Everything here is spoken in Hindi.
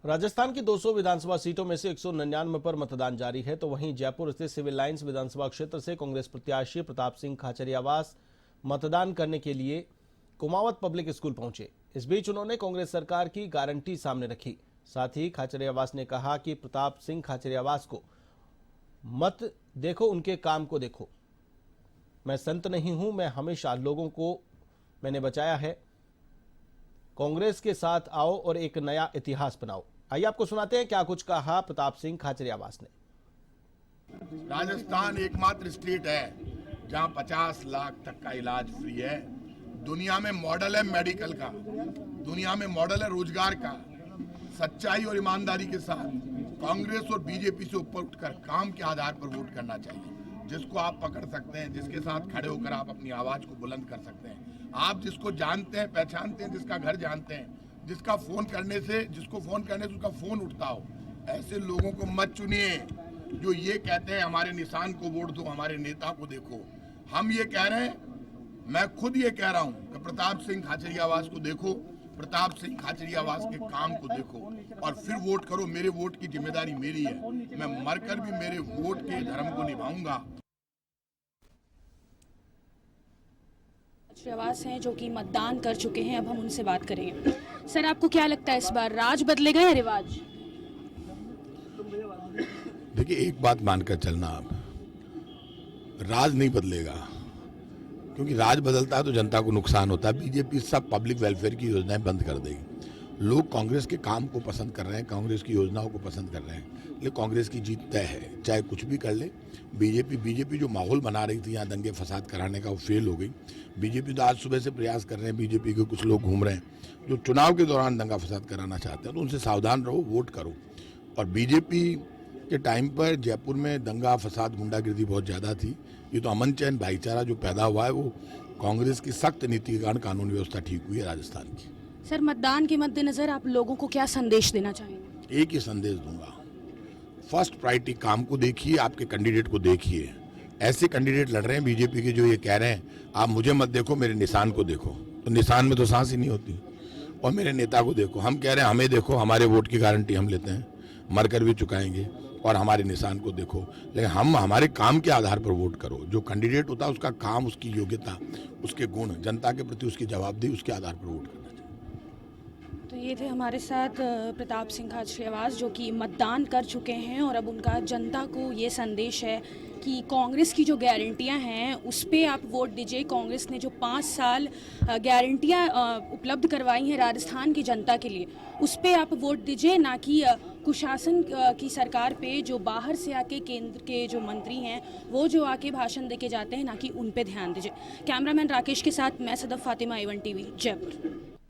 राजस्थान की 200 विधानसभा सीटों में से 199 पर मतदान जारी है, तो वहीं जयपुर स्थित सिविल लाइंस विधानसभा क्षेत्र से कांग्रेस प्रत्याशी प्रताप सिंह खाचरियावास मतदान करने के लिए कुमावत पब्लिक स्कूल पहुंचे। इस बीच उन्होंने कांग्रेस सरकार की गारंटी सामने रखी। साथ ही खाचरियावास ने कहा कि प्रताप सिंह खाचरियावास को मत देखो, उनके काम को देखो। मैं संत नहीं हूं, मैं हमेशा लोगों को मैंने बचाया है। कांग्रेस के साथ आओ और एक नया इतिहास बनाओ। आइए आपको सुनाते हैं क्या कुछ कहा प्रताप सिंह खाचरियावास ने। राजस्थान एकमात्र स्टेट है जहां 50 लाख तक का इलाज फ्री है। दुनिया में मॉडल है मेडिकल का, दुनिया में मॉडल है रोजगार का। सच्चाई और ईमानदारी के साथ कांग्रेस और बीजेपी से ऊपर उठकर काम के आधार पर वोट करना चाहिए। जिसको आप पकड़ सकते हैं, जिसके साथ खड़े होकर आप अपनी आवाज को बुलंद कर सकते हैं, आप जिसको जानते हैं, पहचानते हैं, जिसका घर जानते हैं, जिसको फोन करने से उसका फोन उठता हो, ऐसे लोगों को मत चुनिए जो ये कहते हैं हमारे निशान को वोट दो, हमारे नेता को देखो। हम ये कह रहे हैं, मैं खुद ये कह रहा हूं कि प्रताप सिंह खाचरियावास को देखो, प्रताप सिंह खाचरियावास के काम को देखो और फिर वोट करो। मेरे वोट की जिम्मेदारी मेरी है, मैं मरकर भी मेरे वोट के धर्म को निभाऊंगा। खाचरियावास हैं जो कि मतदान कर चुके हैं, अब हम उनसे बात करेंगे। सर, आपको क्या लगता है इस बार राज बदलेगा या रिवाज? देखिए, एक बात मानकर चलना, आप राज नहीं बदलेगा, क्योंकि राज बदलता है तो जनता को नुकसान होता है। बीजेपी सब पब्लिक वेलफेयर की योजनाएं बंद कर देगी। लोग कांग्रेस के काम को पसंद कर रहे हैं, कांग्रेस की योजनाओं को पसंद कर रहे हैं, लेकिन कांग्रेस की जीत तय है, चाहे कुछ भी कर ले। बीजेपी जो माहौल बना रही थी यहाँ दंगे फसाद कराने का, वो फेल हो गई। बीजेपी तो आज सुबह से प्रयास कर रहे हैं, बीजेपी के कुछ लोग घूम रहे हैं जो चुनाव के दौरान दंगा फसाद कराना चाहते हैं, तो उनसे सावधान रहो, वोट करो। और बीजेपी के टाइम पर जयपुर में दंगा फसाद गुंडागिर्दी बहुत ज़्यादा थी। ये तो अमन चैन भाईचारा जो पैदा हुआ है वो कांग्रेस की सख्त नीति के कारण कानून व्यवस्था ठीक हुई है राजस्थान की। सर, मतदान के मद्देनजर आप लोगों को क्या संदेश देना चाहेंगे? एक ही संदेश दूंगा, फर्स्ट प्रायोरिटी काम को देखिए, आपके कैंडिडेट को देखिए। ऐसे कैंडिडेट लड़ रहे हैं बीजेपी के जो ये कह रहे हैं आप मुझे मत देखो, मेरे निशान को देखो, तो निशान में तो सांस ही नहीं होती। और मेरे नेता को देखो, हम कह रहे हैं हमें देखो, हमारे वोट की गारंटी हम लेते हैं, मरकर भी चुकाएंगे। और हमारे निशान को देखो, लेकिन हम हमारे काम के आधार पर वोट करो। जो कैंडिडेट होता है उसका काम, उसकी योग्यता, उसके गुण, जनता के प्रति उसकी जवाबदेही, उसके आधार पर वोट करना चाहिए। तो ये थे हमारे साथ प्रताप सिंह खाचरियावास जो कि मतदान कर चुके हैं और अब उनका जनता को ये संदेश है कि कांग्रेस की जो गारंटियां हैं उस पर आप वोट दीजिए। कांग्रेस ने जो 5 साल गारंटियां उपलब्ध करवाई हैं राजस्थान की जनता के लिए, उस पर आप वोट दीजिए, ना कि कुशासन की सरकार पे जो बाहर से आके केंद्र के जो मंत्री हैं वो जो आके भाषण देके जाते हैं, ना कि उन पे ध्यान दीजिए। कैमरामैन राकेश के साथ मैं सदफ फातिमा, A1 TV, जयपुर।